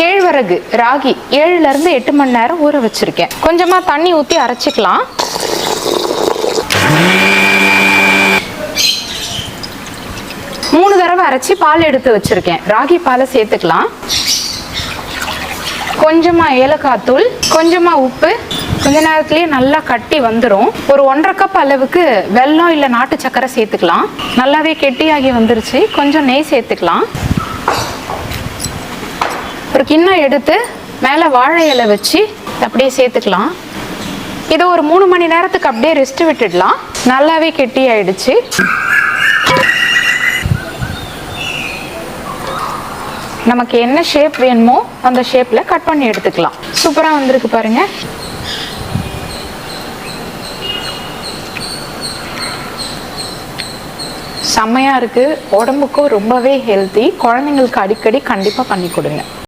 கேழ்வரகு ராகி 7ல இருந்து 8 மணி நேரம் ஊற வச்சிருக்கேன். கொஞ்சமா தண்ணி ஊற்றி அரைச்சிக்கலாம். மூணு தடவை அரைச்சி பால் எடுத்து வச்சிருக்கேன். ராகி பாலை சேர்த்துக்கலாம். கொஞ்சமா ஏலக்காய் தூள், கொஞ்சமா உப்பு. கொஞ்ச நேரத்திலேயே நல்லா கட்டி வந்துடும். ஒரு 1.5 கப் அளவுக்கு வெல்லம் இல்லை நாட்டு சக்கரை சேர்த்துக்கலாம். நல்லாவே கெட்டியாகி வந்துருச்சு. கொஞ்சம் நெய் சேர்த்துக்கலாம். ஒரு கிண்ணம் எடுத்து மேலே வாழை இலை வச்சு அப்படியே சேர்த்துக்கலாம். இதை ஒரு 3 மணி நேரத்துக்கு அப்படியே ரெஸ்ட் விட்டுடலாம். நல்லாவே கெட்டி ஆயிடுச்சு. நமக்கு என்ன ஷேப் வேணுமோ அந்த ஷேப்பில் கட் பண்ணி எடுத்துக்கலாம். சூப்பராக வந்திருக்கு பாருங்க. செம்மையாக இருக்குது. உடம்புக்கும் ரொம்பவே ஹெல்த்தி. குழந்தைங்களுக்கு அடிக்கடி கண்டிப்பாக பண்ணி கொடுங்க.